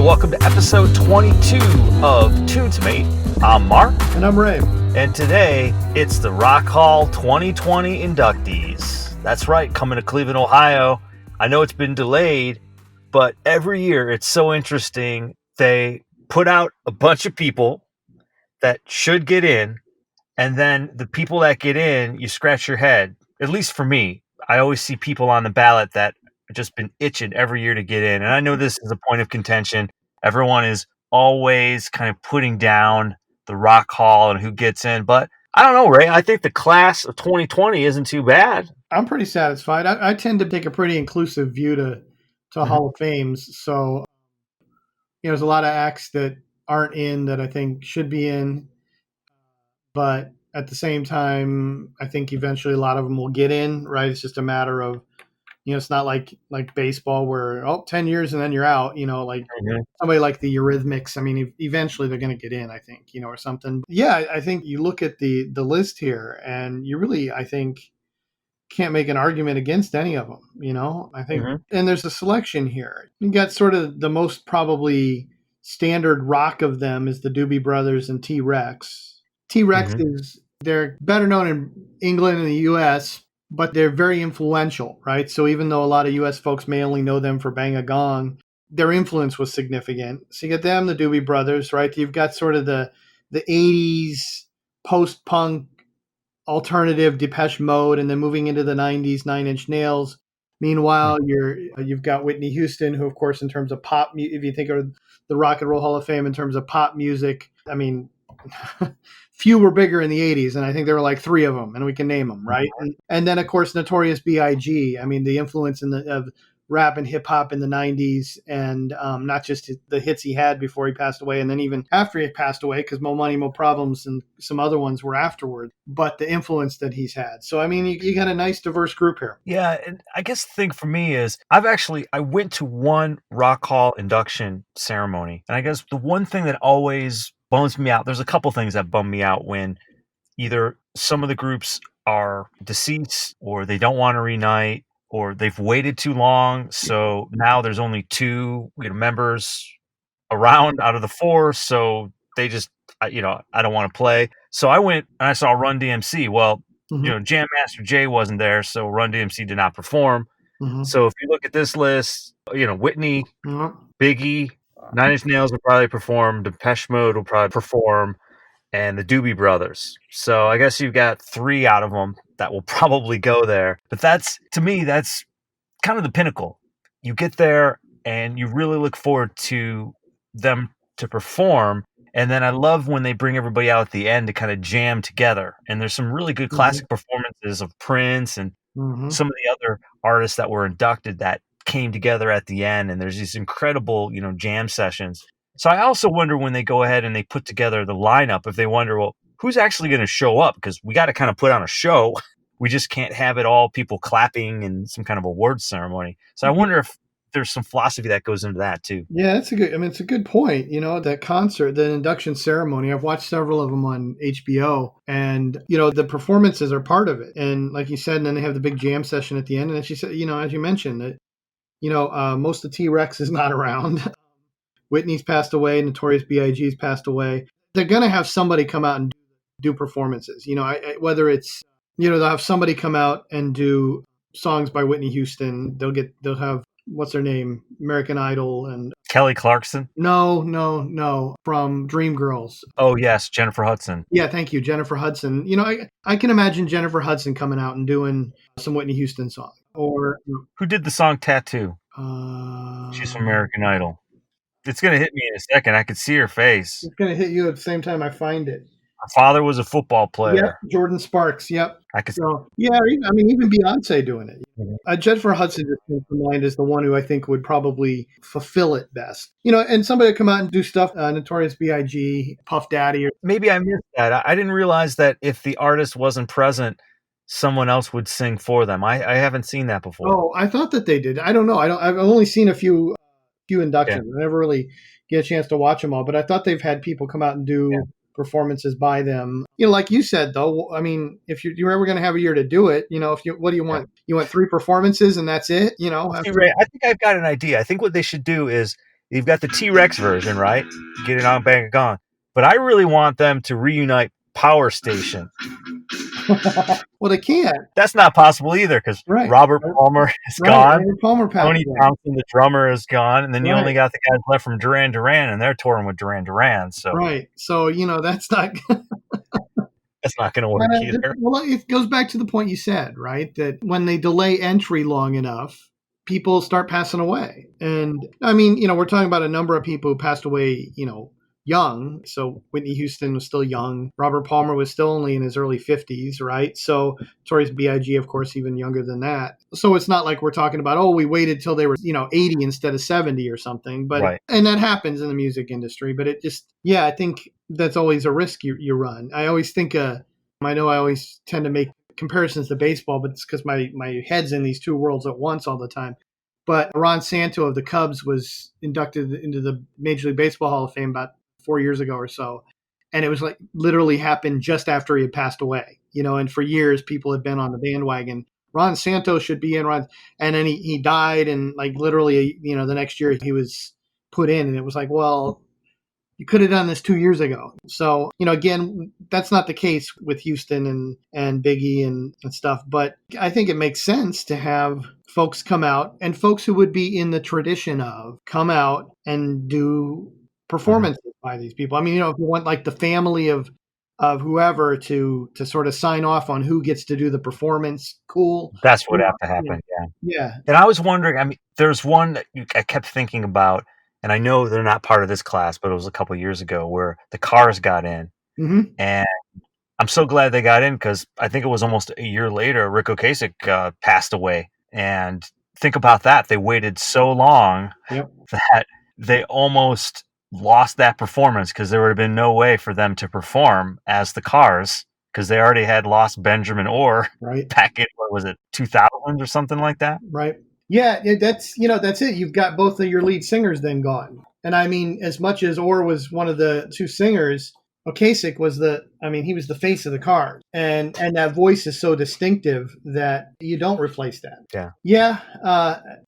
welcome to episode 22 of Tunesmate. I'm Marc. And I'm Ray. And today, it's the Rock Hall 2020 Inductees. That's right, coming to Cleveland, Ohio. I know it's been delayed, but every year it's so interesting. They put out a bunch of people that should get in, and then the people that get in, you scratch your head. At least for me, I always see people on the ballot that have just been itching every year to get in. And I know this is a point of contention. Everyone is always kind of putting down the Rock Hall and who gets in. But I don't know, Ray. I think the class of 2020 isn't too bad. I'm pretty satisfied. I tend to take a pretty inclusive view to Hall of Fames. So, there's a lot of acts that aren't in that I think should be in. But at the same time, I think eventually a lot of them will get in, right? It's just a matter of, it's not like baseball where, 10 years and then you're out, somebody like the Eurythmics. I mean, eventually they're going to get in, I think, or something. Yeah, I think you look at the list here and you really, I think, can't make an argument against any of them, I think. And there's a selection here. You got sort of the most probably standard rock of them is the Doobie Brothers and T-Rex. T-Rex they're better known in England and the U.S., but they're very influential, right? So even though a lot of U.S. folks may only know them for Bang a Gong, their influence was significant. So you get them, the Doobie Brothers, right? You've got sort of the 80s post-punk alternative Depeche Mode, and then moving into the 90s, Nine Inch Nails. Meanwhile, you've got Whitney Houston, who, of course, in terms of pop, if you think of the Rock and Roll Hall of Fame in terms of pop music, I mean, few were bigger in the 80s, and I think there were like three of them, and we can name them, right? And then, of course, Notorious B.I.G. I mean, the influence of rap and hip-hop in the 90s, and not just the hits he had before he passed away, and then even after he passed away, because Mo Money, Mo Problems, and some other ones were afterward, but the influence that he's had. So, I mean, you got a nice, diverse group here. Yeah, and I guess the thing for me is I went to one Rock Hall induction ceremony, and I guess the one thing that always bums me out, there's a couple things that bum me out when either some of the groups are deceased or they don't want to reunite or they've waited too long. So now there's only two members around out of the four. So they just, I don't want to play. So I went and I saw Run DMC. Well, Jam Master Jay wasn't there. So Run DMC did not perform. So if you look at this list, Whitney, Biggie, Nine Inch Nails will probably perform. Depeche Mode will probably perform, and the Doobie Brothers. So I guess you've got three out of them that will probably go there. But to me, that's kind of the pinnacle. You get there, and you really look forward to them to perform. And then I love when they bring everybody out at the end to kind of jam together. And there's some really good classic performances of Prince and some of the other artists that were inducted that came together at the end, and there's these incredible jam sessions. So I also wonder when they go ahead and they put together the lineup, if they wonder, well, who's actually going to show up, because we got to kind of put on a show. We just can't have it all people clapping and some kind of award ceremony. So I wonder if there's some philosophy that goes into that too. Yeah, it's a good point. That concert, the induction ceremony, I've watched several of them on HBO, and the performances are part of it. And like you said, and then they have the big jam session at the end. And as you said, as you mentioned, that most of T-Rex is not around. Whitney's passed away. Notorious B.I.G's passed away. They're going to have somebody come out and do performances. Whether it's, they'll have somebody come out and do songs by Whitney Houston. They'll have, what's her name? American Idol and Kelly Clarkson? No. From Dreamgirls. Oh, yes. Jennifer Hudson. Yeah. Thank you. Jennifer Hudson. I can imagine Jennifer Hudson coming out and doing some Whitney Houston song. Or who did the song Tattoo? She's from American Idol. It's going to hit me in a second. I could see her face. It's going to hit you at the same time I find it. Her father was a football player. Yep, Jordan Sparks. Yep. So, yeah, I mean, even Beyonce doing it. Jennifer Hudson just comes to mind as the one who I think would probably fulfill it best. And somebody come out and do stuff, Notorious B.I.G, Puff Daddy. Maybe I missed that. I didn't realize that if the artist wasn't present, someone else would sing for them. I haven't seen that before. Oh, I thought that they did. I don't know. I've only seen a few inductions. Yeah. I never really get a chance to watch them all, but I thought they've had people come out and do performances by them. Like you said, though, I mean, if you're ever going to have a year to do it, what do you want? You want 3 performances and that's it? See, Ray, I think I've got an idea. I think what they should do is You've got the T-Rex version, right? Get it on, bang it gone. But I really want them to reunite Power Station. Well, they can't. That's not possible either because Right. Robert Palmer is Right. gone. Robert Palmer passed Tony away. Thompson, the drummer, is gone, and then you Right. only got the guys left from Duran Duran, and they're touring with Duran Duran. So Right. So, that's not. that's not going to work either. Well, it goes back to the point you said, right? That when they delay entry long enough, people start passing away. And I mean, we're talking about a number of people who passed away, young. So Whitney Houston was still young. Robert Palmer was still only in his early 50s, right? So Notorious B.I.G, of course, even younger than that. So it's not like we're talking about, we waited till they were, 80 instead of 70 or something. But Right. And that happens in the music industry. But it just, I think that's always a risk you run. I always think, I know I always tend to make comparisons to baseball, but it's because my head's in these two worlds at once all the time. But Ron Santo of the Cubs was inducted into the Major League Baseball Hall of Fame about 4 years ago or so. And it was like literally happened just after he had passed away, and for years people had been on the bandwagon. Ron Santo should be in and then he died. And like literally, the next year he was put in, and it was like, well, you could have done this 2 years ago. So, again, that's not the case with Houston and Biggie and stuff. But I think it makes sense to have folks come out, and folks who would be in the tradition of come out and do performances by these people. I mean, if you want like the family of whoever to sort of sign off on who gets to do the performance, cool. That's what would have to happen. Yeah. And I was wondering, I mean, there's one that I kept thinking about, and I know they're not part of this class, but it was a couple of years ago where the Cars got in. Mm-hmm. And I'm so glad they got in because I think it was almost a year later, Rick Ocasek passed away. And think about that. They waited so long that they almost lost that performance because there would have been no way for them to perform as the Cars because they already had lost Benjamin Orr back in, what was it, 2000 or something like that? Right. Yeah, that's it. You've got both of your lead singers then gone. And I mean, as much as Orr was one of the two singers, Ocasek was he was the face of the Cars. And that voice is so distinctive that you don't replace that. Yeah. Yeah.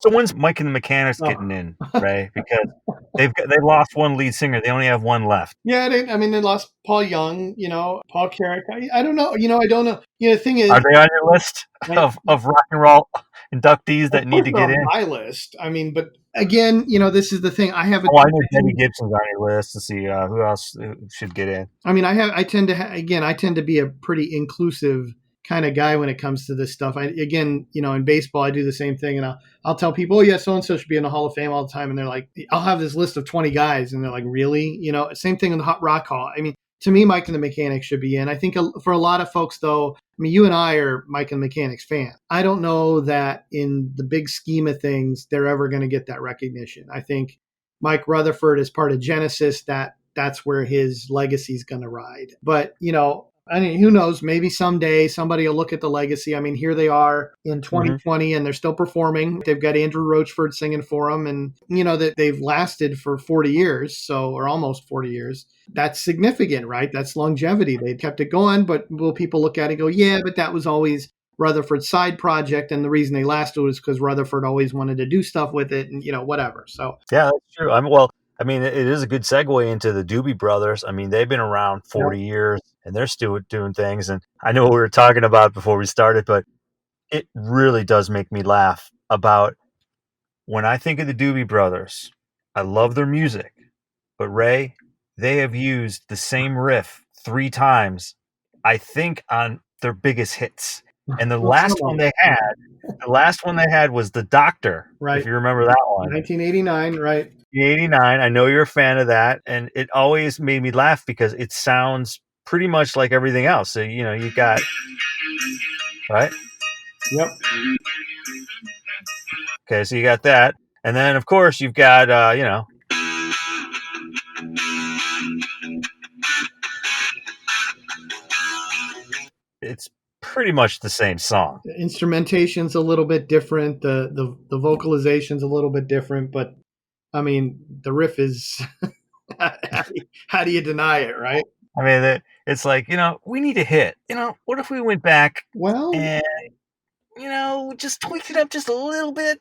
So when's Mike and the Mechanics getting in, Ray? Because they lost one lead singer. They only have one left. Yeah, they lost Paul Young, Paul Carrick. I don't know. I don't know. The thing is, are they on your list of rock and roll inductees that need to get in? My list. I mean, but again, this is the thing. I have. I know Debbie Gibson's on your list to see who else should get in. I mean, I tend to be a pretty inclusive kind of guy when it comes to this stuff. In baseball, I do the same thing, and I'll tell people, oh yeah, so and so should be in the Hall of Fame all the time, and they're like, I'll have this list of 20 guys, and they're like, really? Same thing in the Rock Hall. I mean, to me, Mike and the Mechanics should be in. I think for a lot of folks, though, I mean, you and I are Mike and the Mechanics fans. I don't know that in the big scheme of things, they're ever going to get that recognition. I think Mike Rutherford is part of Genesis. That's where his legacy is going to ride. But, I mean, who knows? Maybe someday somebody will look at the legacy. I mean, here they are in 2020 and they're still performing. They've got Andrew Roachford singing for them, and that they've lasted for 40 years, or almost 40 years. That's significant, right? That's longevity. They kept it going, but will people look at it and go, yeah, but that was always Rutherford's side project, and the reason they lasted was because Rutherford always wanted to do stuff with it, and whatever. So yeah, that's true. I mean, it is a good segue into the Doobie Brothers. I mean, they've been around 40 years, and they're still doing things. And I know what we were talking about before we started, but it really does make me laugh about when I think of the Doobie Brothers. I love their music, but Ray, they have used the same riff 3 times, I think, on their biggest hits. And the last one they had was The Doctor, right? If you remember that one. 1989, right? 89. I know you're a fan of that, and it always made me laugh because it sounds pretty much like everything else. So, you got, right? Yep. Okay, so you got that. And then, of course, you've got, it's pretty much the same song. The instrumentation's a little bit different. The vocalization's a little bit different, but I mean, the riff is how do you deny it, right? I mean, it's like, we need a hit. What if we went back and, just tweaked it up just a little bit?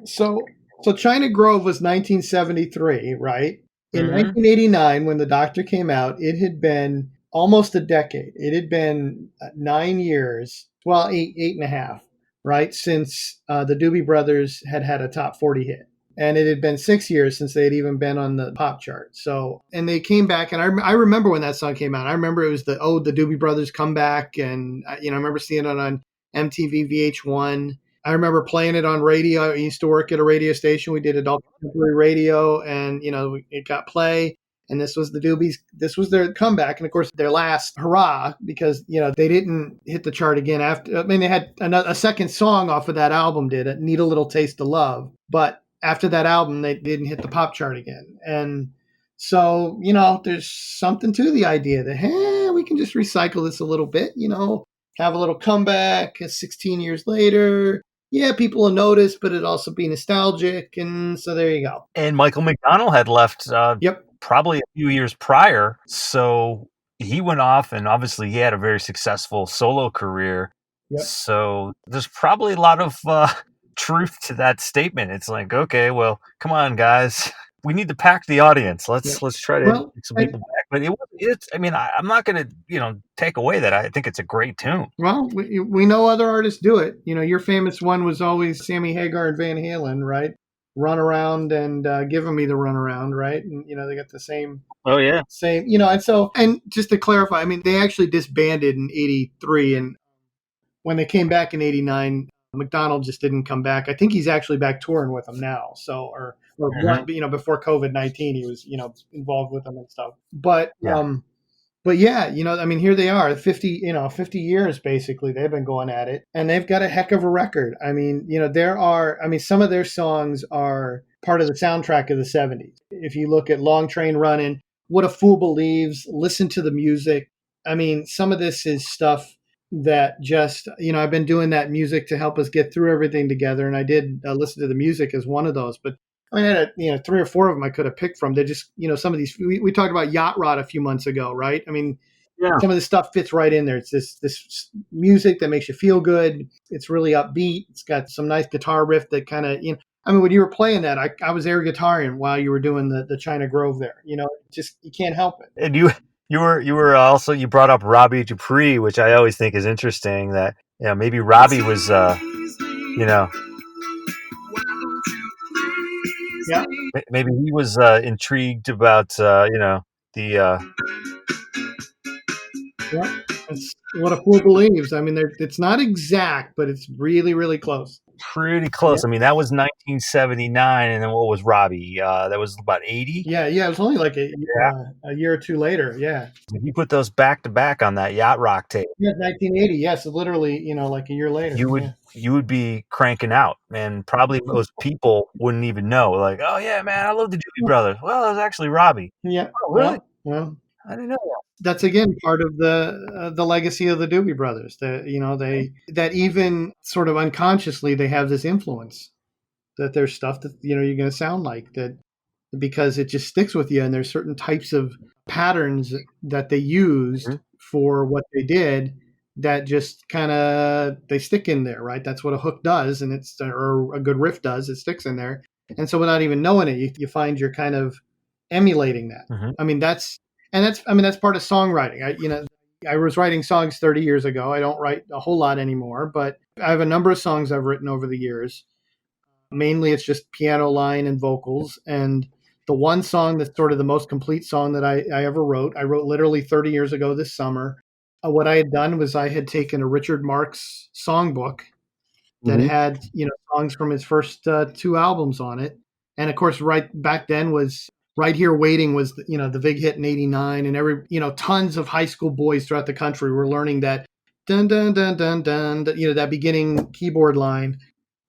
So So China Grove was 1973, right? In Mm-hmm. 1989, when the Doctor came out, it had been almost a decade. It had been 9 years, well, eight and a half, right, since the Doobie Brothers had a top 40 hit. And it had been 6 years since they had even been on the pop chart. So, and they came back, and I remember when that song came out. I remember it was the Doobie Brothers comeback, and I remember seeing it on MTV VH1. I remember playing it on radio. I used to work at a radio station. We did adult contemporary radio, and it got play. And this was the Doobies. This was their comeback, and of course their last hurrah, because they didn't hit the chart again after. I mean, they had a second song off of that album. Did it Need a Little Taste of Love? But after that album, they didn't hit the pop chart again. And so there's something to the idea that hey, we can just recycle this a little bit. Have a little comeback 16 years later. Yeah, people will notice, but it'd also be nostalgic. And so there you go. And Michael McDonald had left Yep. probably a few years prior. So he went off, and obviously he had a very successful solo career. Yep. So there's probably a lot of truth to that statement. It's like, okay, well, come on, guys. We need to pack the audience. Let's try to get some people back. But I'm not going to, take away that. I think it's a great tune. Well, we know other artists do it. Your famous one was always Sammy Hagar and Van Halen, right? Run around and giving me the runaround, right? And they got the same. Oh yeah. Same, and just to clarify, I mean, they actually disbanded in '83, and when they came back in '89. McDonald just didn't come back. I think he's actually back touring with them now. So, or before COVID-19, he was, involved with them and stuff. But, yeah, here they are, 50 years basically. They've been going at it, and they've got a heck of a record. I mean, some of their songs are part of the soundtrack of the '70s. If you look at Long Train Running, What a Fool Believes, Listen to the Music. I mean, some of this is stuff that just, I've been doing that music to help us get through everything together. And I did listen to the music as one of those, but I had 3 or 4 of them I could have picked from. They just, some of these, we talked about Yacht Rock a few months ago, right? I mean, some of this stuff fits right in there. It's this music that makes you feel good. It's really upbeat. It's got some nice guitar riff that kind of, when you were playing that, I was air guitaring while you were doing the China Grove there, just, you can't help it. And you were also, you brought up Robbie Dupree, which I always think is interesting that, maybe Robbie was, Yeah. Maybe he was intrigued about, the. Yeah, it's What a Fool Believes. I mean, it's not exact, but it's really, really close. Pretty close. Yeah. I mean, that was 1979, and then what was Robbie? That was about 80. Yeah, it was only like a year or two later. Yeah, you put those back to back on that Yacht Rock tape. Yeah, 1980. Yes, literally, like a year later. You would be cranking out, and probably most people wouldn't even know. Like, oh yeah, man, I love the Doobie Brothers. Well, it was actually Robbie. Yeah. Oh, really? Well, I didn't know that. That's again part of the legacy of the Doobie Brothers. That even sort of unconsciously they have this influence, that there's stuff that you're going to sound like that, because it just sticks with you. And there's certain types of patterns that they used for what they did that just kind of they stick in there, right? That's what a hook does, and or a good riff does. It sticks in there, and so without even knowing it, you find you're kind of emulating that. Mm-hmm. I mean, that's part of songwriting. I was writing songs 30 years ago. I don't write a whole lot anymore, but I have a number of songs I've written over the years. Mainly it's just piano line and vocals. And the one song that's sort of the most complete song that I ever wrote, I wrote literally 30 years ago this summer. What I had done was I had taken a Richard Marx songbook that had, songs from his first 2 albums on it. And of course, right back then was Right Here Waiting was, the big hit in '89, and tons of high school boys throughout the country were learning that dun, dun, dun, dun, dun, that beginning keyboard line.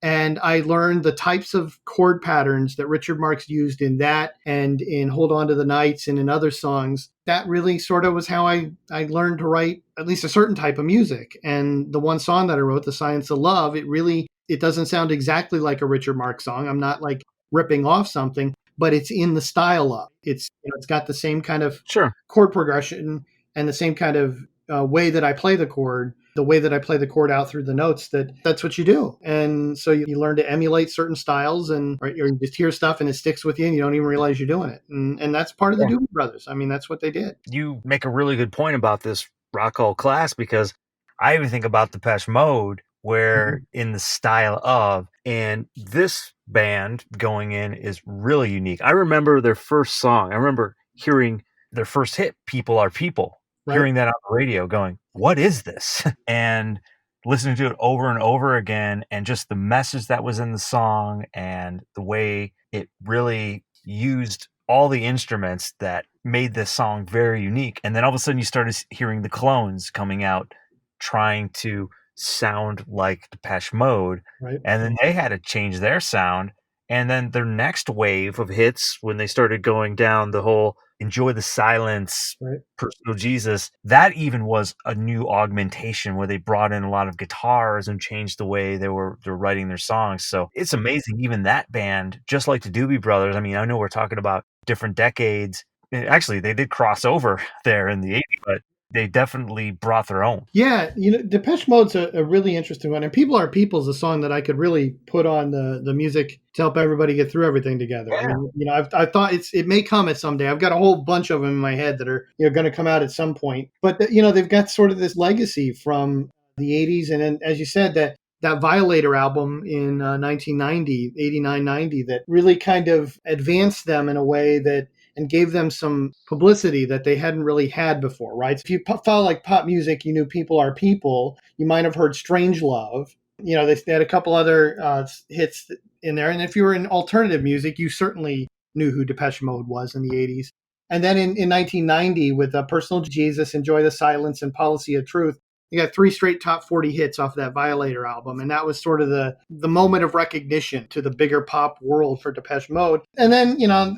And I learned the types of chord patterns that Richard Marx used in that and in Hold On to the Nights and in other songs. That really sort of was how I learned to write at least a certain type of music. And the one song that I wrote, The Science of Love, it doesn't sound exactly like a Richard Marx song. I'm not like ripping off something, but it's in the style of it's got the same kind of chord progression and the same kind of way that I play the chord, the way that I play the chord out through the notes, that's what you do. And so you learn to emulate certain styles, and or you just hear stuff and it sticks with you and you don't even realize you're doing it. And that's part of the Yeah. Doobie Brothers. I mean, that's what they did. You make a really good point about this rock hall class, because I even think about Depeche Mode, where in the style of, and this band going in is really unique. I remember their first song. I remember hearing their first hit, People Are People, Right. hearing that on the radio going, what is this? And listening to it over and over again, and just the message that was in the song and the way it really used all the instruments that made this song very unique. And then all of a sudden you started hearing the clones coming out trying to sound like Depeche Mode. Right. And then they had to change their sound. And then their next wave of hits, when they started going down the whole Enjoy the Silence, Right. Personal Jesus, that even was a new augmentation where they brought in a lot of guitars and changed the way they're writing their songs. So it's amazing. Even that band, just like the Doobie Brothers. I mean, I know we're talking about different decades. Actually, they did cross over there in the 80s, but they definitely brought their own. Yeah, Depeche Mode's a really interesting one, and "People Are People" is a song that I could really put on the music to help everybody get through everything together. Yeah. I mean, I thought it may come at someday. I've got a whole bunch of them in my head that are going to come out at some point. But they've got sort of this legacy from the '80s, and then, as you said, that Violator album in 1990, 89, 90, that really kind of advanced them in a way that and gave them some publicity that they hadn't really had before, right? If you follow like pop music, you knew People Are People. You might have heard Strange Love. They had a couple other hits in there. And if you were in alternative music, you certainly knew who Depeche Mode was in the 80s. And then in 1990, with Personal Jesus, Enjoy the Silence, and Policy of Truth, you got 3 straight top 40 hits off of that Violator album. And that was sort of the moment of recognition to the bigger pop world for Depeche Mode. And then,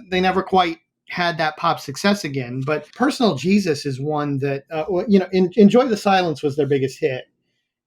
they never quite had that pop success again. But Personal Jesus is one that, Enjoy the Silence was their biggest hit.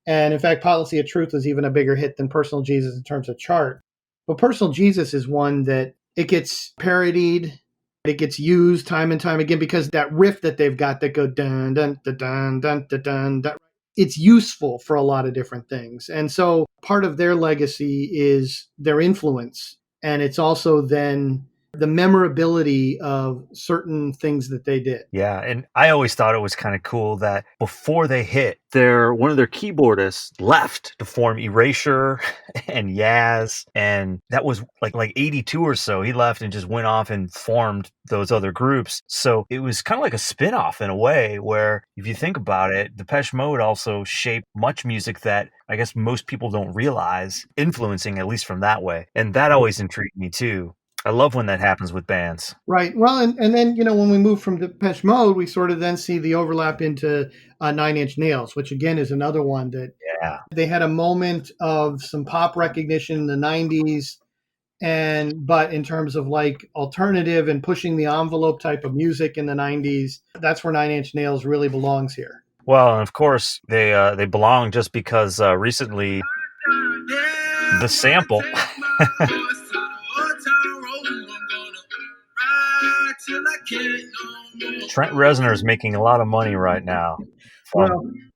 And in fact, Policy of Truth was even a bigger hit than Personal Jesus in terms of chart. But Personal Jesus is one that it gets parodied. It gets used time and time again because that riff that they've got that go dun dun dun dun dun dun dun, dun, it's useful for a lot of different things. And so part of their legacy is their influence. And it's also then the memorability of certain things that they did. Yeah, and I always thought it was kind of cool that before they hit, one of their keyboardists left to form Erasure and Yaz, and that was like 82 or so. He left and just went off and formed those other groups. So it was kind of like a spin-off in a way, where if you think about it, Depeche Mode also shaped much music that I guess most people don't realize, influencing at least from that way. And that always intrigued me too. I love when that happens with bands. Right. Well, and then, when we move from Depeche Mode, we sort of then see the overlap into Nine Inch Nails, which again is another one that they had a moment of some pop recognition in the 90s. But in terms of like alternative and pushing the envelope type of music in the 90s, that's where Nine Inch Nails really belongs here. Well, and of course they belong just because recently the sample Trent Reznor is making a lot of money right now. Well,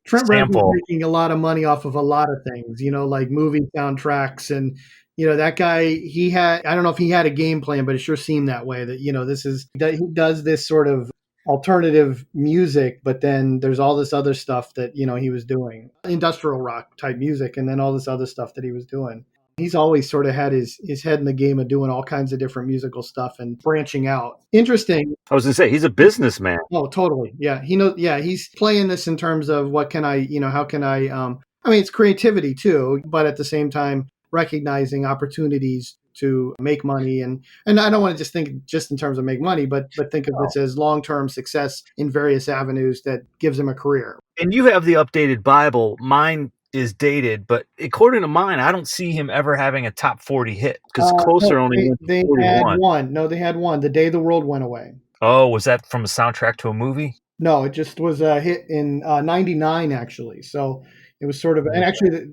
Trent Reznor is sample. making a lot of money off of a lot of things, like movie soundtracks. And, that guy, I don't know if he had a game plan, but it sure seemed that way, that, he does this sort of alternative music, but then there's all this other stuff that, he was doing, industrial rock type music, and then all this other stuff that he was doing. He's always sort of had his head in the game of doing all kinds of different musical stuff and branching out. Interesting. I was going to say, he's a businessman. Oh, totally. Yeah. He knows. Yeah. He's playing this in terms of what can I, how can I, it's creativity too, but at the same time, recognizing opportunities to make money. And I don't want to just think just in terms of make money, but think of this as long-term success in various avenues that gives him a career. And you have the updated Bible. Mine is dated, but according to mine, I don't see him ever having a top 40 hit, because Closer only went to 41. Had one. No, they had one. The Day the World Went Away. Oh, was that from a soundtrack to a movie? No, it just was a hit in 99, actually. So it was sort of, and actually,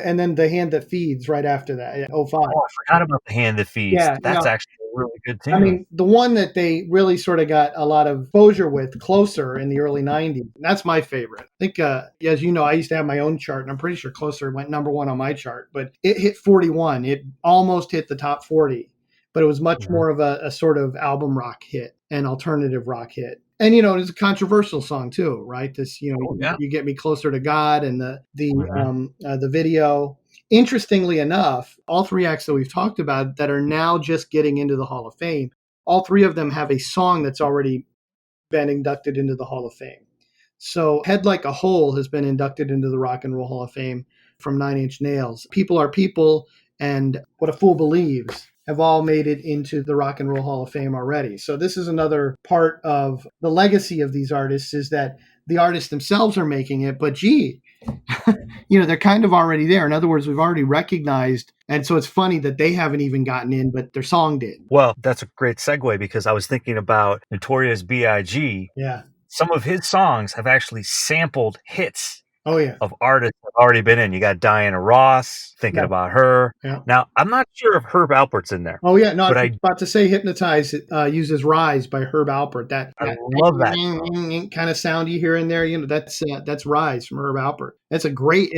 and then The Hand That Feeds right after that, 05. Oh, I forgot about The Hand That Feeds. Yeah, That's actually really good I tune. mean, the one that they really sort of got a lot of exposure with, Closer, in the early 90s. That's my favorite. I think, as you know, I used to have my own chart, and I'm pretty sure Closer went number one on my chart, but it hit 41. It almost hit the top 40, but it was much Mhm. more of a sort of album rock hit, an alternative rock hit. And, you know, it's a controversial song too, right? This, you know, Oh, yeah. you get me closer to God, and Mhm. the video. Interestingly enough, all three acts that we've talked about that are now just getting into the Hall of Fame, all three of them have a song that's already been inducted into the Hall of Fame. So Head Like a Hole has been inducted into the Rock and Roll Hall of Fame from Nine Inch Nails. People Are People and What a Fool Believes have all made it into the Rock and Roll Hall of Fame already. So this is another part of the legacy of these artists, is that the artists themselves are making it, but gee, you know, they're kind of already there. In other words, we've already recognized. And so it's funny that they haven't even gotten in, but their song did. Well, that's a great segue because I was thinking about Notorious B.I.G. Yeah. Some of his songs have actually sampled hits Oh, yeah. of artists that have already been in. You got Diana Ross, Thinking Yeah. About Her. Yeah. Now, I'm not sure if Herb Alpert's in there, Oh, yeah. No, I but was about to say Hypnotize uses Rise by Herb Alpert. I love that song. Kind of sound you hear in there, you know, that's Rise from Herb Alpert. It's a great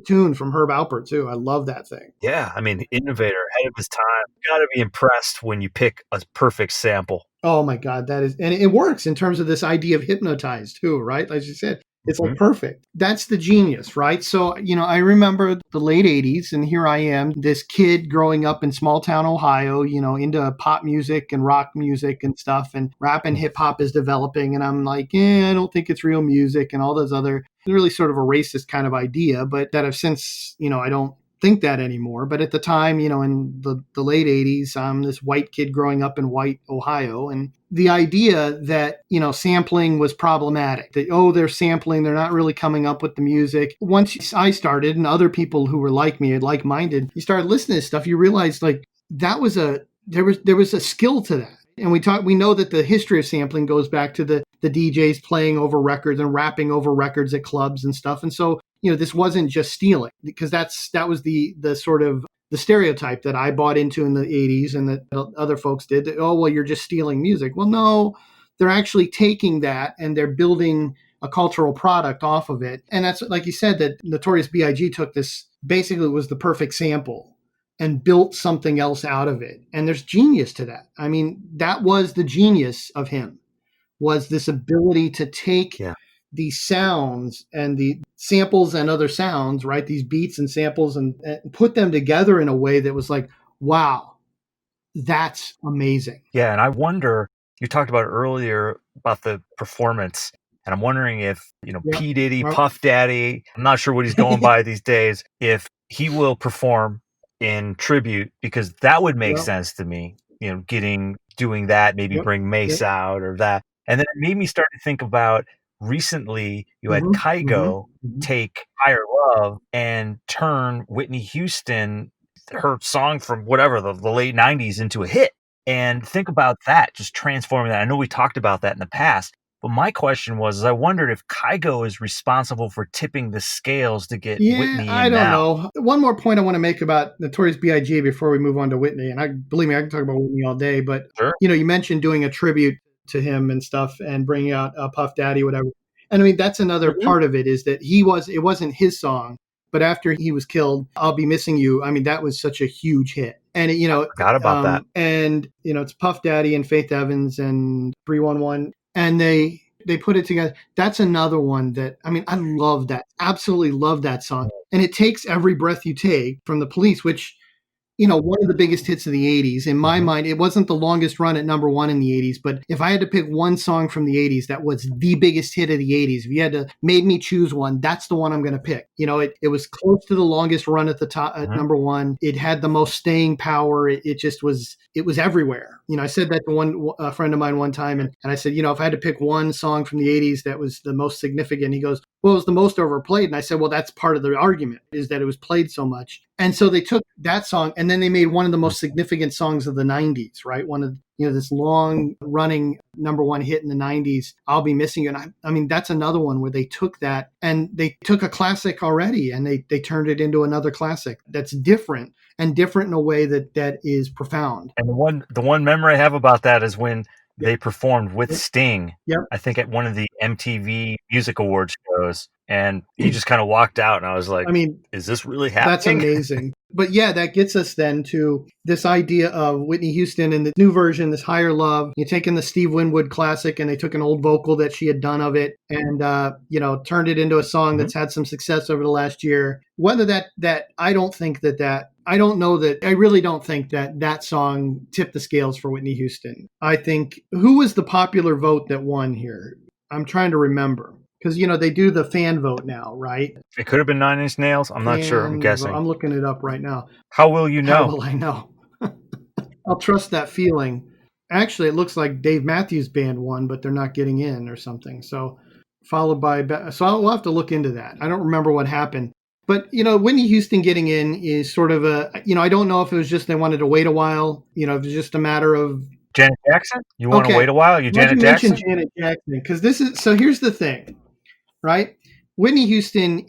tune from Herb Alpert too. I love that thing. Yeah, I mean, innovator, ahead of his time. You gotta be impressed when you pick a perfect sample. Oh my God, that is, and it works in terms of this idea of hypnotized too, right? Like you said, it's like Mhm. perfect. That's the genius, right? So, you know, I remember the late 80s, and here I am, this kid growing up in small town Ohio, you know, into pop music and rock music and stuff, and rap and hip hop is developing. And I'm like, I don't think it's real music, and all those other, really sort of a racist kind of idea, but that have since, you know, I don't think that anymore. But at the time, you know, in the late 80s, I'm this white kid growing up in white Ohio. And the idea that, you know, sampling was problematic, that, oh, they're sampling, they're not really coming up with the music. Once I started, and other people who were like me, like-minded, you started listening to stuff, you realized like there was a skill to that. And we know that the history of sampling goes back to the DJs playing over records and rapping over records at clubs and stuff. And so, you know, this wasn't just stealing, because that was the sort of the stereotype that I bought into in the 80s, and that other folks did. That, oh, well, you're just stealing music. Well, no, they're actually taking that and they're building a cultural product off of it. And that's, like you said, that Notorious B.I.G. took this, basically was the perfect sample, and built something else out of it. And there's genius to that. I mean, that was the genius of him, was this ability to take Yeah. these sounds and the samples and other sounds, right? These beats and samples, and put them together in a way that was like, wow, that's amazing. Yeah, and I wonder, you talked about earlier about the performance, and I'm wondering if, you know, Yep. P. Diddy, Well, Puff Daddy, I'm not sure what he's going by these days, if he will perform in tribute, because that would make yep, sense to me, you know, doing that, maybe yep, bring yep. Mace out or that. And then it made me start to think about, recently you had Mm-hmm, mm-hmm, Kygo mm-hmm. take Higher Love and turn Whitney Houston, her song from whatever, the late 90s, into a hit. And think about that, just transforming that. I know we talked about that in the past, but my question was, is I wondered if Kygo is responsible for tipping the scales to get Yeah, Whitney I in don't now. know. One more point I want to make about Notorious B.I.G. before we move on to Whitney, and I believe me, I can talk about Whitney all day. But Sure. you know, you mentioned doing a tribute to him and stuff, and bringing out Puff Daddy, whatever. And I mean, that's another Mhm. part of it, is that it wasn't his song, but after he was killed, "I'll Be Missing You." I mean, that was such a huge hit, and you know, Forgot about that. and you know, it's Puff Daddy and Faith Evans and 311, and they put it together. That's another one that, I mean, I love that. Absolutely love that song. And it takes Every Breath You Take from the Police, which, you know, one of the biggest hits of the 80s. In my Mhm. mind, it wasn't the longest run at number one in the 80s, but if I had to pick one song from the 80s that was the biggest hit of the 80s, if you had to made me choose one, that's the one I'm going to pick. You know, it was close to the longest run at the top, at Mhm. number one. It had the most staying power. It just was, it was everywhere. You know, I said that to a friend of mine one time, and I said, you know, if I had to pick one song from the 80s that was the most significant, he goes, well, it was the most overplayed. And I said, well, that's part of the argument, is that it was played so much. And so they took that song, and then they made one of the most significant songs of the 90s, right? One of, this long running number one hit in the 90s, I'll Be Missing You. And I mean, that's another one where they took that and they took a classic already and they turned it into another classic that's different and different in a way that is profound. And the one memory I have about that is when they performed with Yep. Sting, Yep. I think at one of the MTV Music Awards shows, and he just kind of walked out, and I was like, I mean, is this really happening? that's amazing. But yeah, that gets us then to this idea of Whitney Houston in the new version, this Higher Love. You're taking the Steve Winwood classic and they took an old vocal that she had done of it and, turned it into a song that's had some success over the last year. Whether I really don't think that song tipped the scales for Whitney Houston. I think, who was the popular vote that won here? I'm trying to remember. Because, they do the fan vote now, right? It could have been Nine Inch Nails. I'm not sure. I'm guessing. I'm looking it up right now. How will you know? How will I know? I'll trust that feeling. Actually, it looks like Dave Matthews Band won, but they're not getting in or something. So followed by, we'll have to look into that. I don't remember what happened. But, Whitney Houston getting in is sort of I don't know if it was just they wanted to wait a while. It was just a matter of. Janet Jackson? You want to wait a while? Janet Jackson? Janet Jackson, because here's the thing. Right? Whitney Houston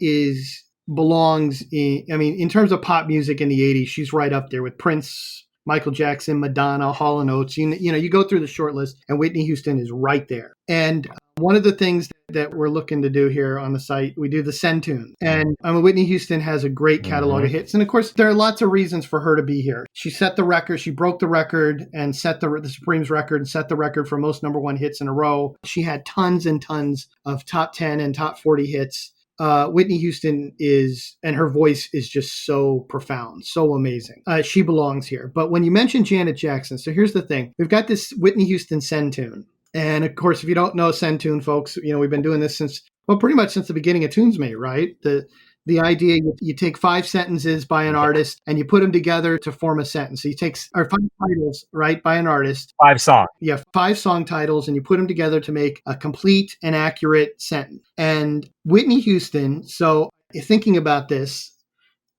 belongs in terms of pop music in the 80s, she's right up there with Prince, Michael Jackson, Madonna, Hall & Oates. You go through the short list and Whitney Houston is right there. And one of the things that we're looking to do here on the site, we do the Send Tune. And Whitney Houston has a great catalog of hits. And of course, there are lots of reasons for her to be here. She set the record. She broke the record and set the Supremes record and set the record for most number one hits in a row. She had tons and tons of top 10 and top 40 hits. Whitney Houston and her voice is just so profound, so amazing. She belongs here. But when you mention Janet Jackson, so here's the thing. We've got this Whitney Houston Send Tune. And of course, if you don't know Send Tune, folks, we've been doing this pretty much since the beginning of Tunesmate, right? The idea, you take 5 sentences by an artist and you put them together to form a sentence. So you take 5 titles, right, by an artist. 5 songs. Yeah, 5 song titles, and you put them together to make a complete and accurate sentence. And Whitney Houston, so thinking about this,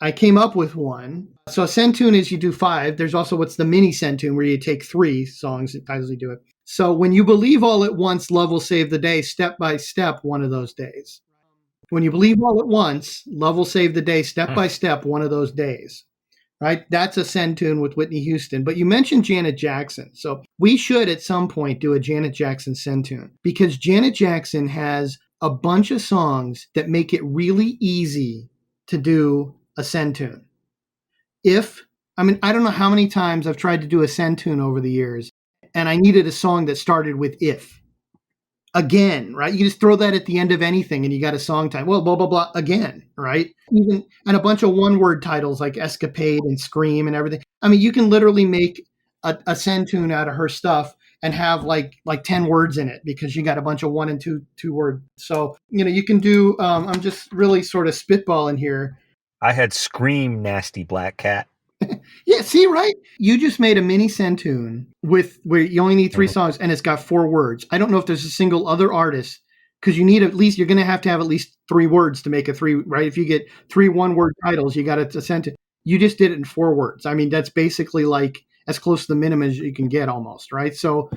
I came up with one. So a Send Tune is you do 5. There's also what's the mini Send Tune where you take 3 songs and titles, you do it. So when you believe all at once, love will save the day, step by step, one of those days. When you believe all at once, love will save the day, step by step, one of those days. Right? That's a Send Tune with Whitney Houston. But you mentioned Janet Jackson. So we should at some point do a Janet Jackson Send Tune because Janet Jackson has a bunch of songs that make it really easy to do a Send Tune. I don't know how many times I've tried to do a Send Tune over the years, and I needed a song that started with if. Again, right? You just throw that at the end of anything and you got a song title. Well, blah, blah, blah, again, right? And a bunch of one-word titles like Escapade and Scream and everything. You can literally make a Send Tune out of her stuff and have like 10 words in it because you got a bunch of 1 and 2 word. So, you can do, I'm just really sort of spitballing here. I had Scream, Nasty Black Cat. Yeah, see, right? You just made a mini Send Tune where you only need 3 songs and it's got 4 words. I don't know if there's a single other artist because you're going to have at least 3 words to make a 3, right? If you get 3 one-word titles, you got to Send Tune. You just did it in 4 words. That's basically like as close to the minimum as you can get almost, right? So,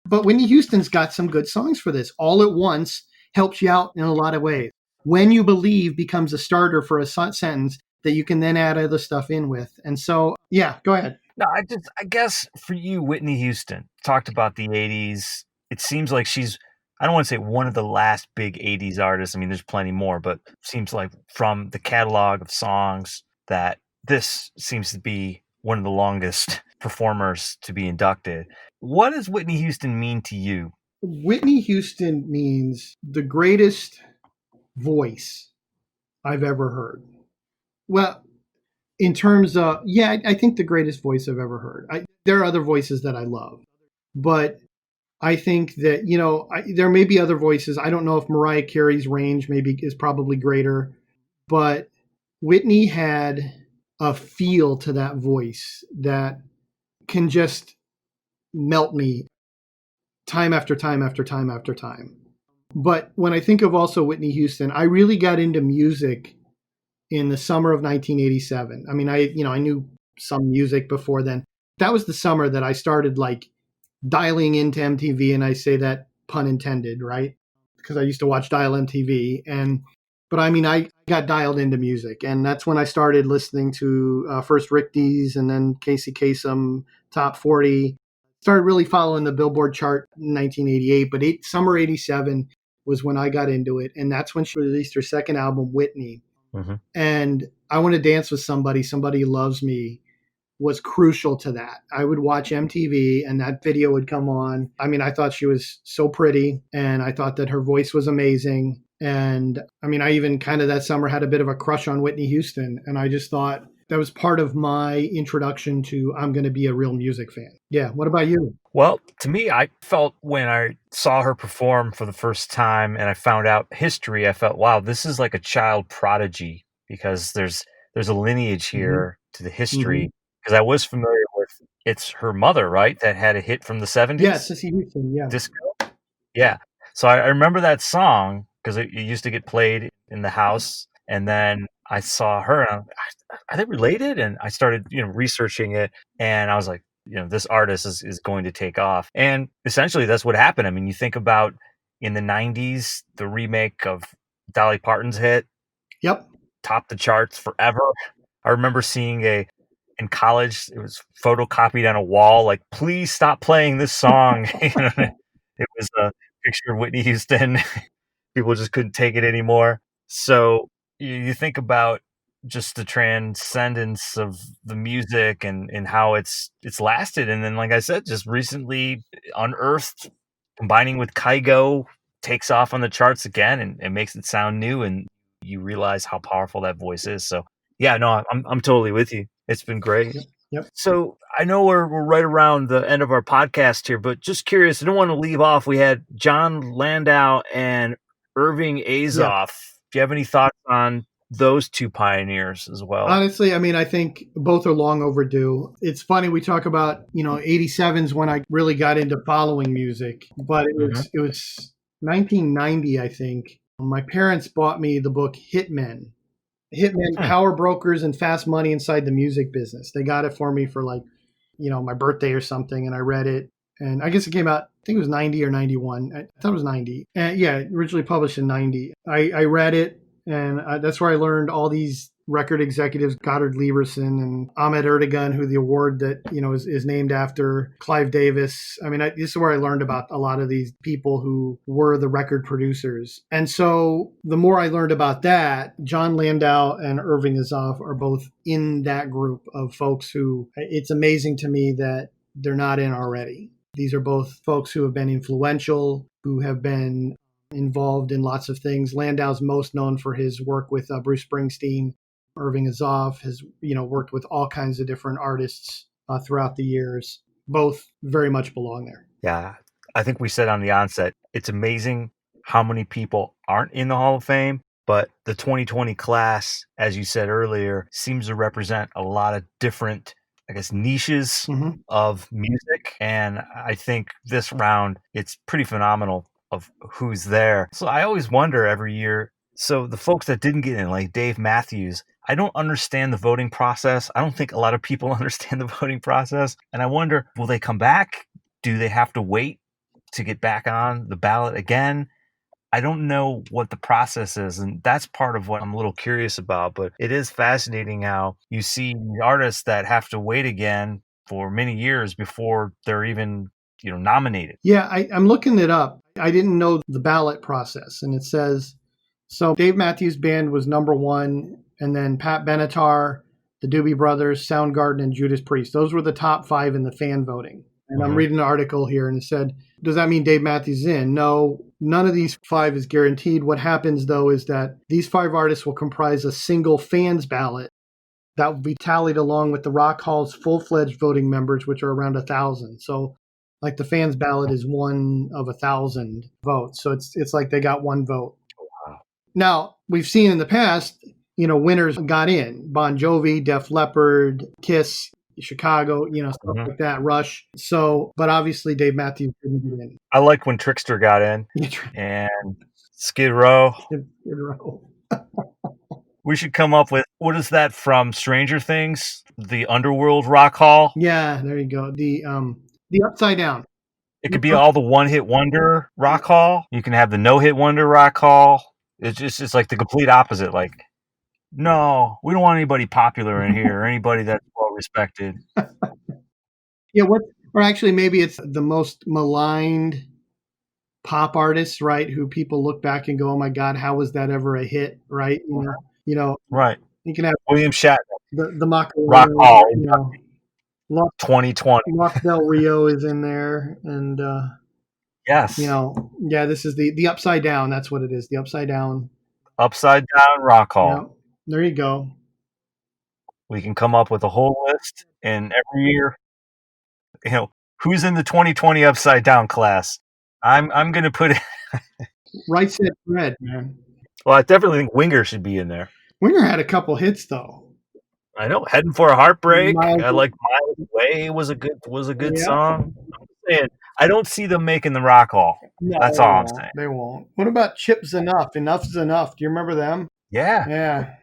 but Whitney Houston's got some good songs for this. All at Once helps you out in a lot of ways. When You Believe becomes a starter for a sentence that you can then add other stuff in with. And so, yeah, go ahead. No, I guess for you, Whitney Houston, talked about the 80s. It seems like she's, I don't want to say one of the last big 80s artists. There's plenty more, but it seems like from the catalog of songs that this seems to be one of the longest performers to be inducted. What does Whitney Houston mean to you? Whitney Houston means the greatest voice I've ever heard. Well, in terms of, I think the greatest voice I've ever heard. There are other voices that I love, but I think that, there may be other voices. I don't know if Mariah Carey's range is probably greater, but Whitney had a feel to that voice that can just melt me time after time after time after time. But when I think of also Whitney Houston, I really got into music in the summer of 1987. I knew some music before then. That was the summer that I started like dialing into MTV, and I say that pun intended, right? Because I used to watch Dial MTV, but I mean, I got dialed into music, and that's when I started listening to first Rick Dees and then Casey Kasem Top 40. Started really following the Billboard chart in 1988, but summer '87 was when I got into it, and that's when she released her second album, Whitney. Mm-hmm. And I Want to Dance with Somebody, Somebody Loves Me was crucial to that. I would watch MTV and that video would come on. I mean, I thought she was so pretty and I thought that her voice was amazing. And I mean, I even kind of that summer had a bit of a crush on Whitney Houston. And I just thought that was part of my introduction to I'm going to be a real music fan. Yeah. What about you? Well, to me, I felt when I saw her perform for the first time and I found out history, I felt, wow, this is like a child prodigy because there's a lineage here to the history. Because I was familiar with it's her mother, right? That had a hit from the 70s. Yeah, Sissy Houston, yeah. Disco. Yeah. So I remember that song because it used to get played in the house. And then I saw her and are they related? And I started, researching it and I was like, this artist is going to take off. And essentially that's what happened. I mean, you think about in the 90s, the remake of Dolly Parton's hit. Yep. Topped the charts forever. I remember seeing in college, it was photocopied on a wall, like, please stop playing this song. It was a picture of Whitney Houston. People just couldn't take it anymore. So you think about just the transcendence of the music and how it's lasted. And then, like I said, just recently unearthed, combining with Kygo, takes off on the charts again and makes it sound new. And you realize how powerful that voice is. So yeah, no, I'm totally with you. It's been great. Yep. So I know we're right around the end of our podcast here, but just curious, I don't want to leave off. We had Jon Landau and Irving Azoff. Yeah. Do you have any thoughts on those two pioneers as well? Honestly, I mean, I think both are long overdue. It's funny we talk about, 87's when I really got into following music, but it was 1990, I think. My parents bought me the book Hitmen, Power Brokers and Fast Money Inside the Music Business. They got it for me for my birthday or something, and I read it. And I guess it came out, I think it was 90 or 91. I thought it was 90. And yeah, originally published in 90. I read it, and that's where I learned all these record executives, Goddard Lieberson and Ahmet Ertegun, who the award that, is named after Clive Davis. I mean, this is where I learned about a lot of these people who were the record producers. And so the more I learned about that, Jon Landau and Irving Azoff are both in that group of folks who it's amazing to me that they're not in already. These are both folks who have been influential, who have been involved in lots of things. Landau's most known for his work with Bruce Springsteen. Irving Azoff has, worked with all kinds of different artists throughout the years. Both very much belong there. Yeah, I think we said on the onset, it's amazing how many people aren't in the Hall of Fame, but the 2020 class, as you said earlier, seems to represent a lot of different, I guess, niches of music. And I think this round, it's pretty phenomenal of who's there. So I always wonder every year, so the folks that didn't get in, like Dave Matthews, I don't understand the voting process. I don't think a lot of people understand the voting process. And I wonder, will they come back? Do they have to wait to get back on the ballot again? I don't know what the process is. And that's part of what I'm a little curious about. But it is fascinating how you see artists that have to wait again for many years before they're even, nominated. Yeah, I'm looking it up. I didn't know the ballot process. And it says, so Dave Matthews Band was number one, and then Pat Benetar, the Doobie Brothers, Soundgarden, and Judas Priest. Those were the top five in the fan voting. And I'm reading an article here, and it said, does that mean Dave Matthews is in? No, none of these five is guaranteed. What happens, though, is that these five artists will comprise a single fans ballot that will be tallied along with the Rock Hall's full-fledged voting members, which are around 1,000. So like the fans ballot is one of 1,000 votes. So it's like they got one vote. Now, we've seen in the past, winners got in. Bon Jovi, Def Leppard, Kiss, Chicago, stuff like that, Rush. So, but obviously Dave Matthews didn't get in. I like when Trickster got in and Skid Row. Skid Row. We should come up with, what is that from Stranger Things? The Underworld Rock Hall? Yeah, there you go. The Upside Down. It could be all the one-hit wonder rock hall. You can have the no-hit wonder rock hall. It's like the complete opposite. Like, no, we don't want anybody popular in here or anybody that's well respected. Yeah, or actually maybe it's the most maligned pop artists, right? Who people look back and go, "Oh my God, how was that ever a hit?" Right? Right. You can have William Shatner, the Macarena, Rock Hall, 2020. Lock Del Rio is in there, and Yes. yeah, this is the Upside Down. That's what it is. The Upside Down. Upside Down Rock Hall. Yeah, there you go. We can come up with a whole list, and every year, who's in the 2020 Upside Down class? I'm going to put it. Right Said Fred, man. Well, I definitely think Winger should be in there. Winger had a couple hits though. I know, Heading for a Heartbreak. Miles I like Miles Away was a good Yeah. song. I'm saying, I don't see them making the Rock Hall. No, That's all I'm saying. They won't. What about Chips Enough? Enough's Enough. Do you remember them? Yeah. Yeah.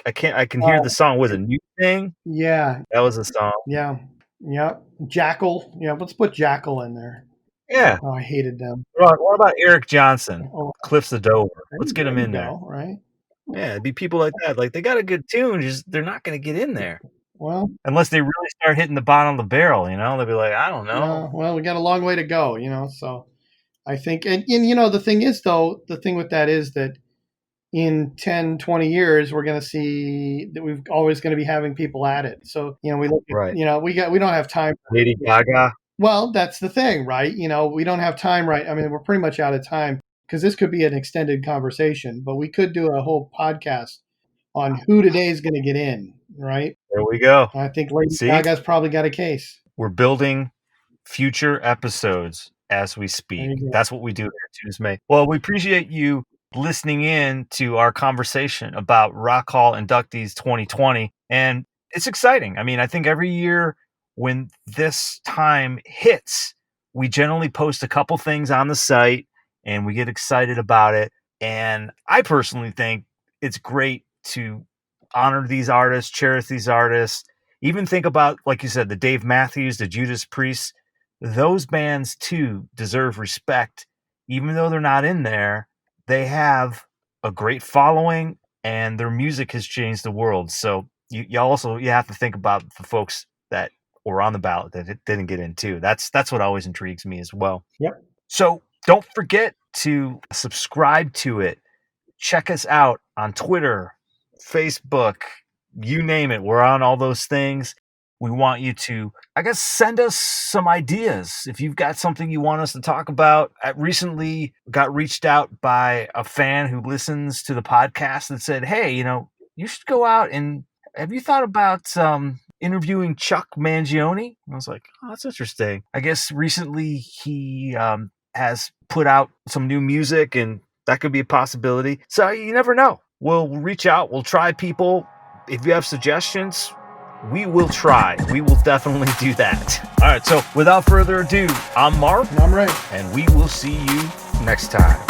I can hear the song. Was it New Thing? Yeah. That was a song. Yeah. Yep. Jackal. Yeah, let's put Jackal in there. Yeah. Oh, I hated them. What about Eric Johnson? Oh, Cliffs of Dover. Let's get him in there. Right? Yeah, it'd be people like that. Like, they got a good tune, just they're not going to get in there. Well, unless they really start hitting the bottom of the barrel, they'll be like, I don't know. Well, we got a long way to go, so I think, and the thing is, though, the thing with that is that in 10, 20 years, we're going to see that we're always going to be having people at it. So, we look at, Right. we don't have time. Lady Gaga. Well, that's the thing, right? We don't have time, right? I mean, we're pretty much out of time because this could be an extended conversation, but we could do a whole podcast on who today is going to get in, right? There we go. I think Lady Gaga's probably got a case. We're building future episodes as we speak. That's what we do here at Tunesmate. Well, we appreciate you listening in to our conversation about Rock Hall Inductees 2020. And it's exciting. I mean, I think every year when this time hits, we generally post a couple things on the site and we get excited about it. And I personally think it's great to honor these artists, cherish these artists, even think about, like you said, the Dave Matthews, the Judas Priest. Those bands too deserve respect. Even though they're not in there, they have a great following and their music has changed the world. So you have to think about the folks that were on the ballot that it didn't get in too. That's what always intrigues me as well. Yep. So don't forget to subscribe to it. Check us out on Twitter, Facebook, you name it. We're on all those things. We want you to, send us some ideas. If you've got something you want us to talk about. I recently got reached out by a fan who listens to the podcast and said, hey, you should go out and have you thought about interviewing Chuck Mangione? I was like, oh, that's interesting. I guess recently he has put out some new music and that could be a possibility. So you never know. We'll reach out. We'll try people. If you have suggestions, we will try. We will definitely do that. All right. So without further ado, I'm Mark. I'm Ray. And we will see you next time.